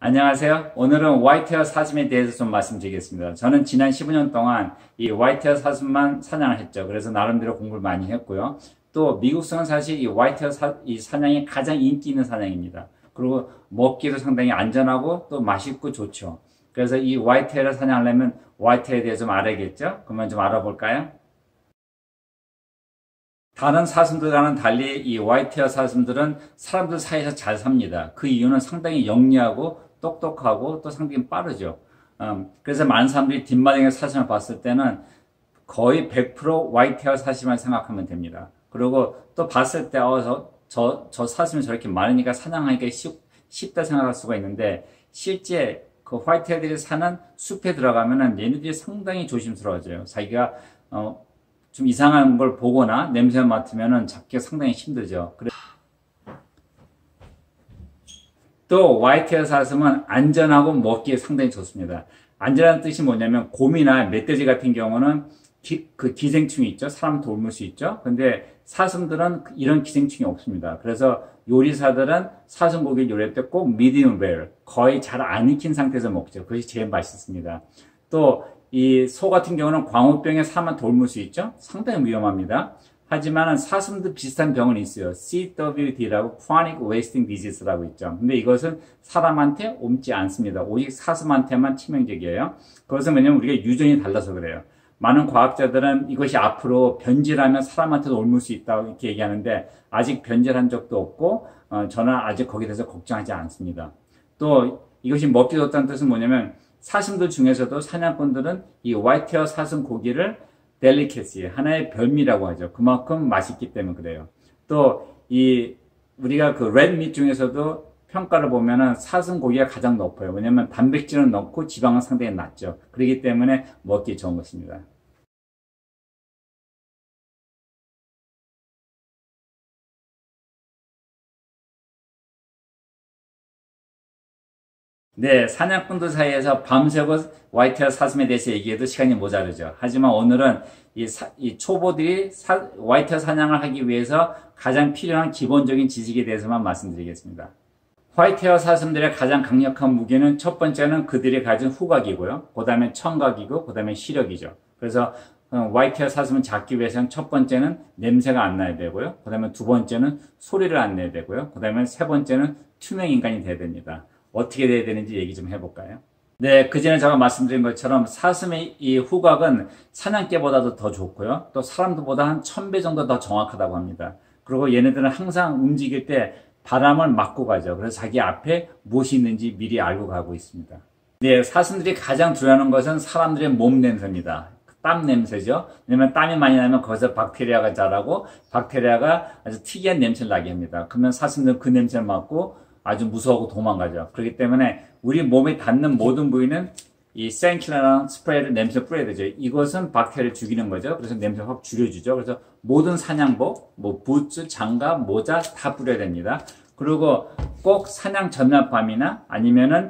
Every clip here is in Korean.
안녕하세요. 오늘은 화이트헤어 사슴에 대해서 좀 말씀드리겠습니다. 저는 지난 15년 동안 이 화이트헤어 사슴만 사냥을 했죠. 그래서 나름대로 공부를 많이 했고요. 또 미국성은 사실 이 화이트헤어 이 사냥이 가장 인기 있는 사냥입니다. 그리고 먹기도 상당히 안전하고 또 맛있고 좋죠. 그래서 이 화이트헤어를 사냥하려면 화이트헤어에 대해서 좀 알아야겠죠? 그러면 좀 알아볼까요? 다른 사슴들과는 달리 이 화이트헤어 사슴들은 사람들 사이에서 잘 삽니다. 그 이유는 상당히 영리하고 똑똑하고 또 상당히 빠르죠. 그래서 많은 사람들이 뒷마당의 사슴을 봤을 때는 거의 100% 화이트헤어 사슴을 생각하면 됩니다. 그리고 또 봤을 때 저 사슴이 저렇게 많으니까 사냥하기가 쉽다 생각할 수가 있는데 실제 그 화이트헤어들이 사는 숲에 들어가면은 얘네들이 상당히 조심스러워져요. 자기가 좀 이상한 걸 보거나 냄새를 맡으면은 잡기가 상당히 힘들죠. 또 화이트헤어 사슴은 안전하고 먹기에 상당히 좋습니다. 안전한 뜻이 뭐냐면 곰이나 멧돼지 같은 경우는 기생충이 있죠. 사람 돌물 수 있죠. 근데 사슴들은 이런 기생충이 없습니다. 그래서 요리사들은 사슴 고기를 요리할 때 꼭 medium rare, 거의 잘 안 익힌 상태에서 먹죠. 그것이 제일 맛있습니다. 또 이 소 같은 경우는 광우병에 사람을 돌물 수 있죠. 상당히 위험합니다. 하지만 사슴도 비슷한 병은 있어요. CWD라고 Chronic Wasting Disease라고 있죠. 근데 이것은 사람한테 옮지 않습니다. 오직 사슴한테만 치명적이에요. 그것은 왜냐면 우리가 유전이 달라서 그래요. 많은 과학자들은 이것이 앞으로 변질하면 사람한테도 옮을 수 있다고 이렇게 얘기하는데 아직 변질한 적도 없고 저는 아직 거기에 대해서 걱정하지 않습니다. 또 이것이 먹기 좋다는 뜻은 뭐냐면 사슴들 중에서도 사냥꾼들은 이 화이트헤어 사슴 고기를 델리케시, 하나의 별미라고 하죠. 그만큼 맛있기 때문에 그래요. 또 우리가 그 레드밋 중에서도 평가를 보면은 사슴 고기가 가장 높아요. 왜냐면 단백질은 높고 지방은 상당히 낮죠. 그렇기 때문에 먹기 좋은 것입니다. 네, 사냥꾼들 사이에서 밤새고 화이트헤어 사슴에 대해서 얘기해도 시간이 모자르죠. 하지만 오늘은 이 초보들이 화이트헤어 사냥을 하기 위해서 가장 필요한 기본적인 지식에 대해서만 말씀드리겠습니다. 화이트헤어 사슴들의 가장 강력한 무기는 첫 번째는 그들이 가진 후각이고요. 그 다음에 청각이고, 그 다음에 시력이죠. 그래서 화이트헤어 사슴을 잡기 위해서는 첫 번째는 냄새가 안 나야 되고요. 그 다음에 두 번째는 소리를 안 내야 되고요. 그 다음에 세 번째는 투명 인간이 돼야 됩니다. 어떻게 돼야 되는지 얘기 좀 해볼까요? 네, 그전에 제가 말씀드린 것처럼 사슴의 이 후각은 사냥개보다도 더 좋고요. 또 사람들보다 한 1000배 정도 더 정확하다고 합니다. 그리고 얘네들은 항상 움직일 때 바람을 막고 가죠. 그래서 자기 앞에 무엇이 있는지 미리 알고 가고 있습니다. 네, 사슴들이 가장 두려워하는 것은 사람들의 몸 냄새입니다. 땀 냄새죠. 왜냐면 땀이 많이 나면 거기서 박테리아가 자라고 박테리아가 아주 특이한 냄새를 나게 합니다. 그러면 사슴들은 그 냄새를 맡고 아주 무서워하고 도망가죠. 그렇기 때문에 우리 몸에 닿는 모든 부위는 이 세인킬러랑 스프레이를 냄새 뿌려야 되죠. 이것은 박테리아를 죽이는 거죠. 그래서 냄새를 확 줄여주죠. 그래서 모든 사냥복, 부츠, 장갑, 모자 다 뿌려야 됩니다. 그리고 꼭 사냥 전날 밤이나 아니면은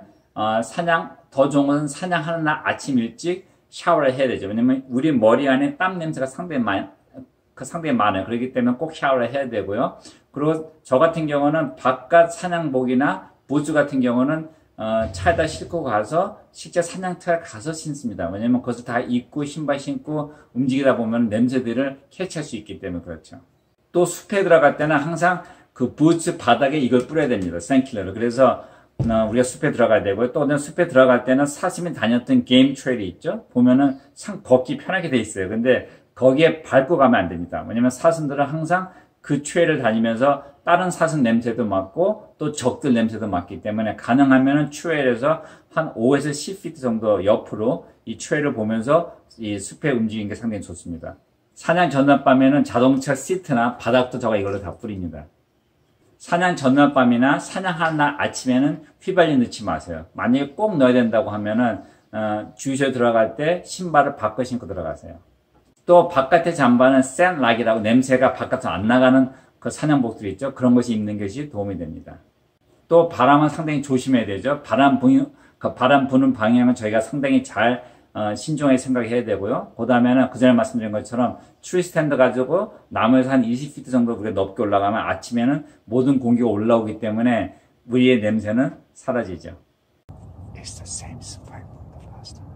더 좋은 것은 사냥하는 날 아침 일찍 샤워를 해야 되죠. 왜냐면 우리 머리 안에 땀 냄새가 상당히 많아요. 그렇기 때문에 꼭 샤워를 해야 되고요. 그리고 저 같은 경우는 바깥 사냥복이나 부츠 같은 경우는 차에다 싣고 가서 실제 사냥터에 가서 신습니다. 왜냐면 그것을 다 입고 신발 신고 움직이다 보면 냄새들을 캐치할 수 있기 때문에 그렇죠. 또 숲에 들어갈 때는 항상 그 부츠 바닥에 이걸 뿌려야 됩니다. 생킬러를. 그래서 우리가 숲에 들어가야 되고요. 또 숲에 들어갈 때는 사슴이 다녔던 게임 트레일이 있죠. 보면은 참 걷기 편하게 돼 있어요. 근데 거기에 밟고 가면 안 됩니다. 왜냐면 사슴들은 항상 그 트레일을 다니면서 다른 사슴 냄새도 맡고 또 적들 냄새도 맡기 때문에 가능하면 트레일에서 한 5에서 10피트 정도 옆으로 이 트레일을 보면서 이 숲에 움직이는 게 상당히 좋습니다. 사냥 전날 밤에는 자동차 시트나 바닥도 제가 이걸로 다 뿌립니다. 사냥 전날 밤이나 사냥하는 날 아침에는 휘발유 넣지 마세요. 만약에 꼭 넣어야 된다고 하면은 주유소에 들어갈 때 신발을 바꿔 신고 들어가세요. 또 바깥의 잠바는 샌락이라고 냄새가 바깥으로 안 나가는 그 사냥복들이 있죠. 그런 것이 입는 것이 도움이 됩니다. 또 바람은 상당히 조심해야 되죠. 바람 부는 방향은 저희가 상당히 잘 신중하게 생각해야 되고요. 그 다음에는 그 전에 말씀드린 것처럼 트리 스탠드 가지고 나무에서 한 20피트 정도 우리가 높게 올라가면 아침에는 모든 공기가 올라오기 때문에 우리의 냄새는 사라지죠. It's the same spike from the last time.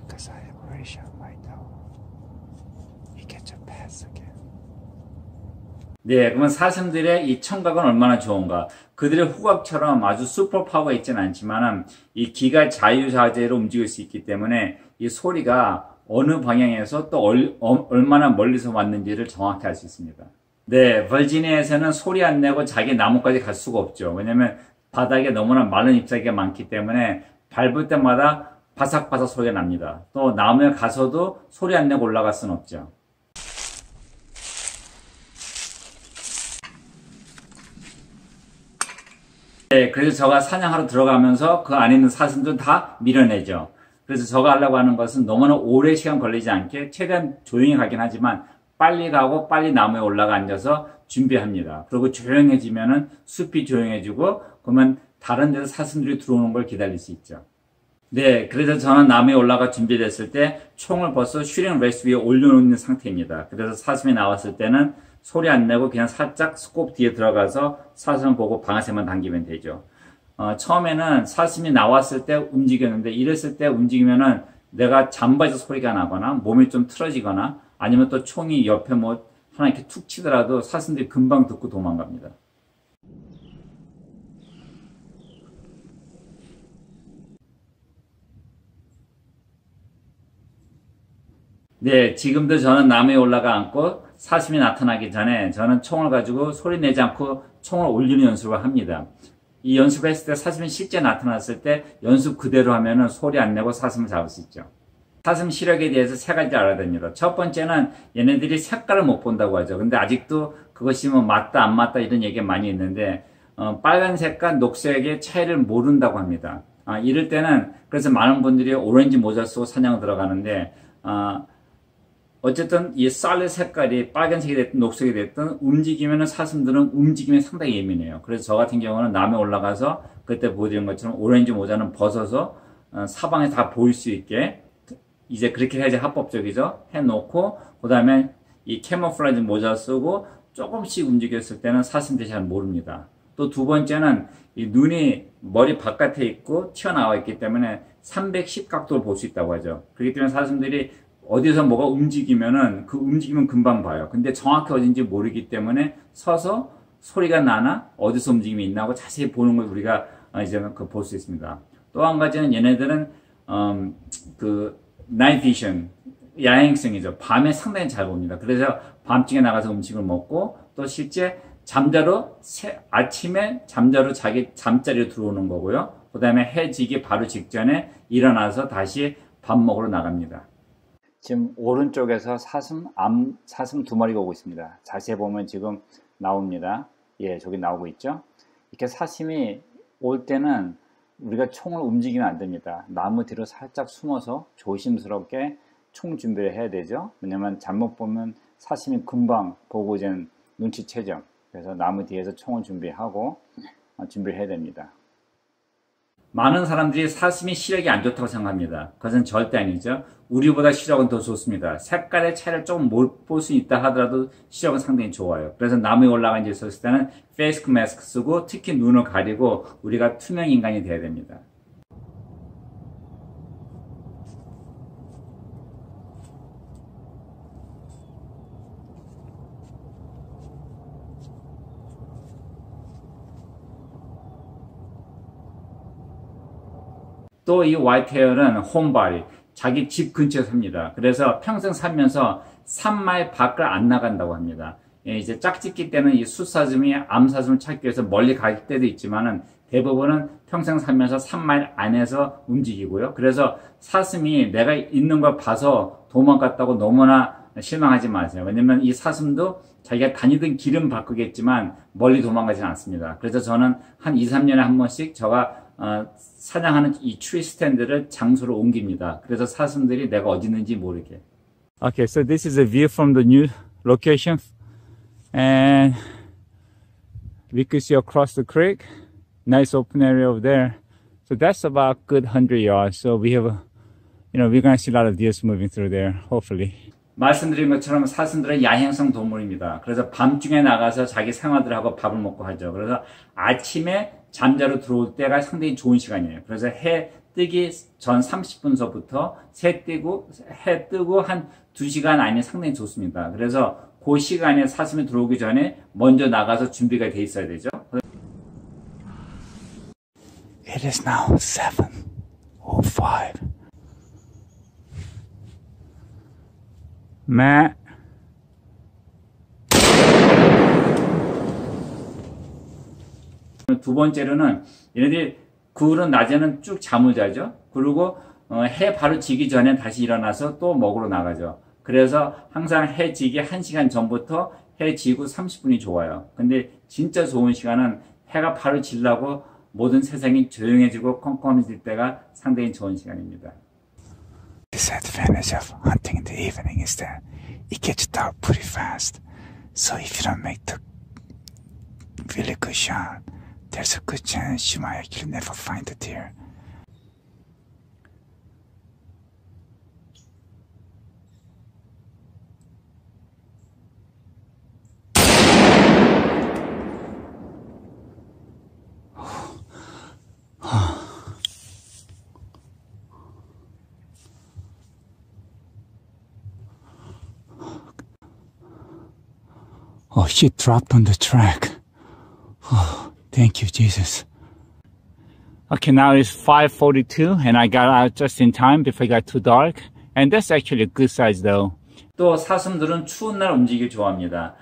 Because I already shot my dog. He gets a pass again. 네, 그러면 사슴들의 이 청각은 얼마나 좋은가? 그들의 후각처럼 아주 슈퍼 파워가 있지는 않지만은 이 귀가 자유자재로 움직일 수 있기 때문에 이 소리가 어느 방향에서 또 얼마나 멀리서 왔는지를 정확히 알 수 있습니다. 네, 버지니아에서는 소리 안 내고 자기 나무까지 갈 수가 없죠. 왜냐면 바닥에 너무나 마른 잎사귀가 많기 때문에 밟을 때마다 바삭바삭 소리가 납니다. 또 나무에 가서도 소리 안 내고 올라갈 수는 없죠. 네, 그래서 저가 사냥하러 들어가면서 그 안에 있는 사슴들 다 밀어내죠. 그래서 저가 하려고 하는 것은 너무나 오래 시간 걸리지 않게 최대한 조용히 가긴 하지만 빨리 가고 빨리 나무에 올라가 앉아서 준비합니다. 그리고 조용해지면은 숲이 조용해지고 그러면 다른 데서 사슴들이 들어오는 걸 기다릴 수 있죠. 네, 그래서 저는 나무에 올라가 준비됐을 때 총을 벌써 슈링 레스트 위에 올려놓는 상태입니다. 그래서 사슴이 나왔을 때는 소리 안 내고 그냥 살짝 스콥 뒤에 들어가서 사슴을 보고 방아쇠만 당기면 되죠. 처음에는 사슴이 나왔을 때 움직였는데 이랬을 때 움직이면은 내가 잠바에서 소리가 나거나 몸이 좀 틀어지거나 아니면 또 총이 옆에 뭐 하나 이렇게 툭 치더라도 사슴들이 금방 듣고 도망갑니다. 네, 지금도 저는 나무에 올라가 앉고 사슴이 나타나기 전에 저는 총을 가지고 소리 내지 않고 총을 올리는 연습을 합니다. 이 연습을 했을 때 사슴이 실제 나타났을 때 연습 그대로 하면은 소리 안 내고 사슴을 잡을 수 있죠. 사슴 시력에 대해서 세 가지 알아야 됩니다. 첫 번째는 얘네들이 색깔을 못 본다고 하죠. 근데 아직도 그것이 뭐 맞다 안 맞다 이런 얘기가 많이 있는데 빨간색과 녹색의 차이를 모른다고 합니다. 이럴 때는 그래서 많은 분들이 오렌지 모자 쓰고 사냥 들어가는데 어쨌든 이 쌀의 색깔이 빨간색이 됐든 녹색이 됐든 움직이면은 사슴들은 움직임에 상당히 예민해요. 그래서 저 같은 경우는 나무에 올라가서 그때 보여드린 것처럼 오렌지 모자는 벗어서 사방에 다 보일 수 있게 이제 그렇게 해야지 합법적이죠. 해놓고 그 다음에 이 캐모플라지 모자 쓰고 조금씩 움직였을 때는 사슴들이 잘 모릅니다. 또 두 번째는 이 눈이 머리 바깥에 있고 튀어나와 있기 때문에 310 각도를 볼 수 있다고 하죠. 그렇기 때문에 사슴들이 어디서 뭐가 움직이면은 그 움직이면 금방 봐요. 근데 정확히 어딘지 모르기 때문에 서서 소리가 나나 어디서 움직임이 있나 하고 자세히 보는 걸 우리가 이제 볼 수 있습니다. 또 한 가지는 얘네들은 그 나이트 비전 야행성이죠. 밤에 상당히 잘 봅니다. 그래서 밤중에 나가서 음식을 먹고 또 실제 잠자러 아침에 잠자러 자기 잠자리로 들어오는 거고요. 그 다음에 해 지기 바로 직전에 일어나서 다시 밥 먹으러 나갑니다. 지금 오른쪽에서 사슴 두 마리가 오고 있습니다. 자세히 보면 지금 나옵니다. 예, 저기 나오고 있죠. 이렇게 사슴이 올 때는 우리가 총을 움직이면 안 됩니다. 나무 뒤로 살짝 숨어서 조심스럽게 총 준비를 해야 되죠. 왜냐면 잘못 보면 사슴이 금방 보고 이제 눈치채죠. 그래서 나무 뒤에서 총을 준비하고 준비를 해야 됩니다. 많은 사람들이 사슴이 시력이 안 좋다고 생각합니다. 그것은 절대 아니죠. 우리보다 시력은 더 좋습니다. 색깔의 차이를 조금 못 볼 수 있다 하더라도 시력은 상당히 좋아요. 그래서 나무에 올라가 있을 때는 페이스 마스크 쓰고 특히 눈을 가리고 우리가 투명 인간이 돼야 됩니다. 또 이 화이트헤어는 홈바리, 자기 집 근처에 삽니다. 그래서 평생 살면서 3마일 밖을 안 나간다고 합니다. 예, 이제 짝짓기 때는 이 숫사슴이 암사슴을 찾기 위해서 멀리 갈 때도 있지만은 대부분은 평생 살면서 3마일 안에서 움직이고요. 그래서 사슴이 내가 있는 걸 봐서 도망갔다고 너무나 실망하지 마세요. 왜냐면 이 사슴도 자기가 다니던 길은 바꾸겠지만 멀리 도망가지는 않습니다. 그래서 저는 한 2, 3년에 한 번씩 제가 사냥하는 이 트리 스탠드를 장소로 옮깁니다. 그래서 사슴들이 내가 어디 있는지 모르게. Okay, so this is a view from the new location, and we could see across the creek. Nice open area over there. So that's about good 100 yards. So we have, we're gonna see a lot of deers moving through there, hopefully. 말씀드린 것처럼 사슴들은 야행성 동물입니다. 그래서 밤중에 나가서 자기 생활들하고 밥을 먹고 하죠. 그래서 아침에 잠자러 들어올 때가 상당히 좋은 시간이에요. 그래서 해 뜨기 전 30분서부터 해 뜨고 한 2시간 안에 상당히 좋습니다. 그래서 그 시간에 사슴이 들어오기 전에 먼저 나가서 준비가 돼 있어야 되죠. It is now 7:05. 매. 두 번째로는 얘네들이 그런 낮에는 쭉 잠을 자죠. 그리고 해 바로 지기 전에 다시 일어나서 또 먹으러 나가죠. 그래서 항상 해 지기 1시간 전부터 해 지고 30분이 좋아요. 근데 진짜 좋은 시간은 해가 바로 지려고 모든 세상이 조용해지고 컴컴해질 때가 상당히 좋은 시간입니다. Disadvantage of hunting in the evening is that it gets dark pretty fast. So if you don't make the really good shot, there's a good chance you might actually never find the deer. Oh, she dropped on the track. Oh, thank you, Jesus. Okay, now it's 5:42 and I got out just in time before it got too dark. And that's actually a good size though. 또 사슴들은 추운 날 움직이기 좋아합니다.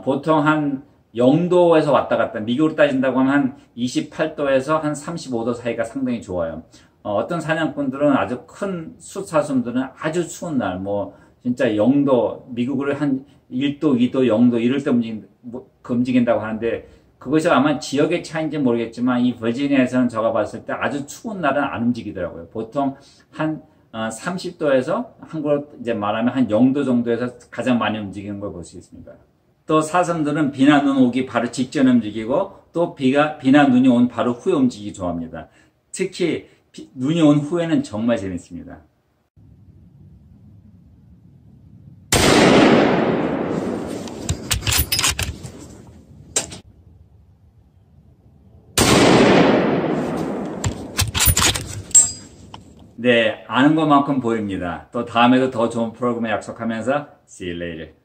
보통 한 0도에서 왔다 갔다, 미국으로 따진다고 하면 한 28도에서 한 35도 사이가 상당히 좋아요. 어떤 사냥꾼들은 아주 큰 숫사슴들은 아주 추운 날, 진짜 0도, 미국으로 한 1도, 2도, 0도 이럴 때 움직인다고 하는데 그것이 아마 지역의 차이인지 모르겠지만 이 버지니아에서는 제가 봤을 때 아주 추운 날은 안 움직이더라고요. 보통 한 30도에서 한국으로 이제 말하면 한 0도 정도에서 가장 많이 움직이는 걸 볼 수 있습니다. 또 사슴들은 비나 눈 오기 바로 직전에 움직이고 또 비나 눈이 온 바로 후에 움직이기 좋아합니다. 특히 눈이 온 후에는 정말 재밌습니다. 네, 아는 것만큼 보입니다. 또 다음에도 더 좋은 프로그램 약속하면서 See you later.